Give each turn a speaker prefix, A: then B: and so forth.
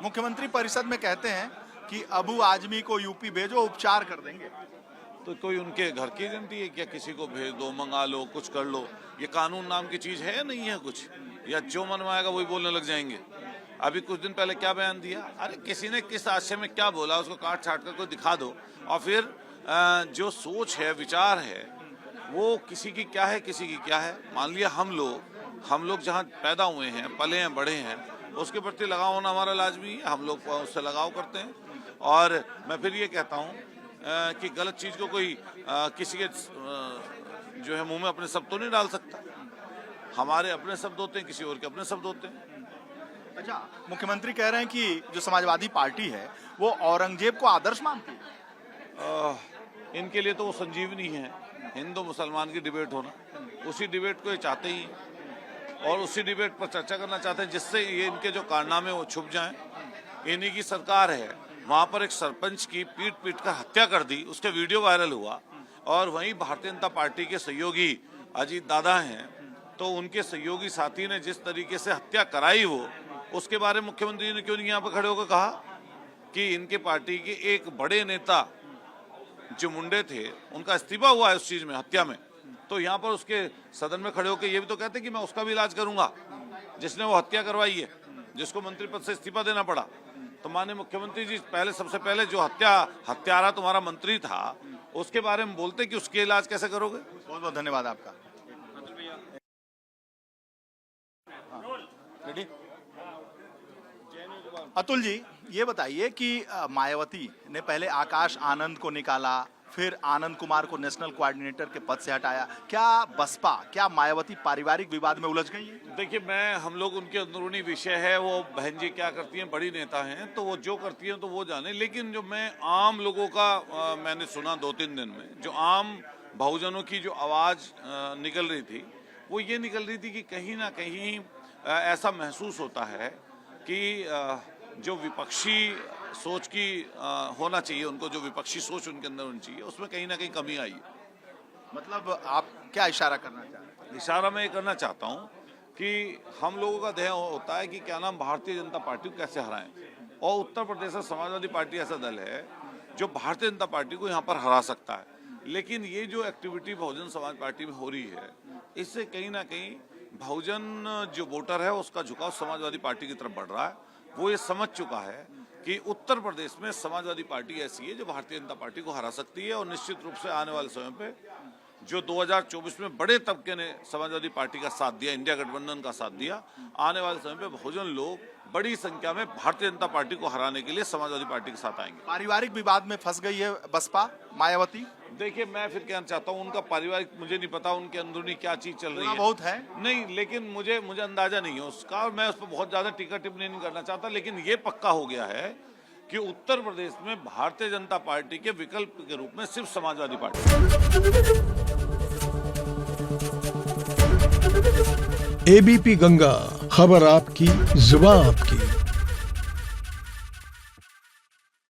A: मुख्यमंत्री परिषद में कहते हैं कि अबू आजमी को यूपी भेजो, उपचार कर देंगे।
B: तो कोई उनके घर की एजेंटी है क्या? किसी को भेज दो, मंगा लो, कुछ कर लो। ये कानून नाम की चीज है या नहीं है कुछ? या जो मन में आएगा वही बोलने लग जाएंगे। अभी कुछ दिन पहले क्या बयान दिया? अरे किसी ने किस आशय में क्या बोला उसको काट छाट कर कोई दिखा दो। और फिर जो सोच है, विचार है, वो किसी की क्या है, किसी की क्या है। मान लिया हम लोग जहाँ पैदा हुए हैं, पले हैं, बड़े हैं, उसके प्रति लगाव होना हमारा लाजमी है। हम लोग उससे लगाव करते हैं। और मैं फिर ये कहता हूँ कि गलत चीज को कोई किसी के जो है मुंह में अपने शब्द तो नहीं डाल सकता। हमारे अपने शब्द होते हैं, किसी और के अपने शब्द होते हैं।
A: अच्छा, मुख्यमंत्री कह रहे हैं कि जो समाजवादी पार्टी है वो औरंगजेब को आदर्श मानती है।
B: इनके लिए तो वो संजीवनी है। हिंदू मुसलमान की डिबेट होना, उसी डिबेट को ये चाहते ही और उसी डिबेट पर चर्चा करना चाहते हैं जिससे ये इनके जो कारनामे वो छुप जाएं। इन्हीं की सरकार है। वहां पर एक सरपंच की पीट कर हत्या कर दी, उसका वीडियो वायरल हुआ। और वहीं भारतीय जनता पार्टी के सहयोगी अजीत दादा हैं, तो उनके सहयोगी साथी ने जिस तरीके से हत्या कराई उसके बारे में मुख्यमंत्री ने क्यों नहीं यहाँ पर खड़े होकर कहा कि इनके पार्टी के एक बड़े नेता जो मुंडे थे उनका इस्तीफा हुआ है उस चीज में, हत्या में। तो यहाँ पर उसके सदन में खड़े होकर ये भी तो कहते कि मैं उसका भी इलाज करूंगा जिसने वो हत्या करवाई है, जिसको मंत्री पद से इस्तीफा देना पड़ा। तो माननीय मुख्यमंत्री जी सबसे पहले जो हत्यारा तुम्हारा मंत्री था उसके बारे में बोलते कि उसके इलाज कैसे करोगे।
A: बहुत बहुत धन्यवाद आपका। रेडी? अतुल जी, ये बताइए कि मायावती ने पहले आकाश आनंद को निकाला, फिर आनंद कुमार को नेशनल कोऑर्डिनेटर के पद से हटाया। क्या बसपा, क्या मायावती पारिवारिक विवाद में उलझ गई है?
B: देखिए, हम लोग उनके अंदरूनी विषय है, वो बहन जी क्या करती हैं, बड़ी नेता हैं, तो वो जो करती हैं तो वो जाने। लेकिन जो मैं आम लोगों का मैंने सुना 2-3 दिन में, जो आम बहुजनों की जो आवाज निकल रही थी वो ये निकल रही थी कि कहीं ना कहीं ऐसा महसूस होता है कि जो विपक्षी सोच की होना चाहिए, उनको जो विपक्षी सोच उनके अंदर होनी चाहिए, उसमें कहीं ना कहीं कमी आई है।
A: मतलब आप क्या इशारा करना चाह रहे हैं?
B: इशारा मैं ये करना चाहता हूँ कि हम लोगों का ध्येय होता है कि क्या नाम भारतीय जनता पार्टी को कैसे हराएं। और उत्तर प्रदेश में समाजवादी पार्टी ऐसा दल है जो भारतीय जनता पार्टी को यहाँ पर हरा सकता है। लेकिन ये जो एक्टिविटी बहुजन समाज पार्टी में हो रही है, इससे कहीं ना कहीं बहुजन जो वोटर है उसका झुकाव समाजवादी पार्टी की तरफ बढ़ रहा है। वो ये समझ चुका है कि उत्तर प्रदेश में समाजवादी पार्टी ऐसी है जो भारतीय जनता पार्टी को हरा सकती है। और निश्चित रूप से आने वाले समय पे जो 2024 में बड़े तबके ने समाजवादी पार्टी का साथ दिया, इंडिया गठबंधन का साथ दिया, आने वाले समय पे बहुजन लोग बड़ी संख्या में भारतीय जनता पार्टी को हराने के लिए समाजवादी पार्टी के साथ आएंगे।
A: पारिवारिक विवाद में फंस गई है बसपा, मायावती।
B: देखिए, मैं फिर कहना चाहता हूँ, उनका पारिवारिक मुझे नहीं पता, उनके अंदरूनी क्या चीज चल रही है,
A: बहुत है
B: नहीं, लेकिन मुझे अंदाजा नहीं है उसका, और मैं उस पर बहुत ज्यादा टीका टिप्पणी नहीं करना चाहता। लेकिन ये पक्का हो गया है कि उत्तर प्रदेश में भारतीय जनता पार्टी के विकल्प के रूप में सिर्फ समाजवादी पार्टी।
C: एबीपी गंगा, खबर आपकी, जुबान आपकी।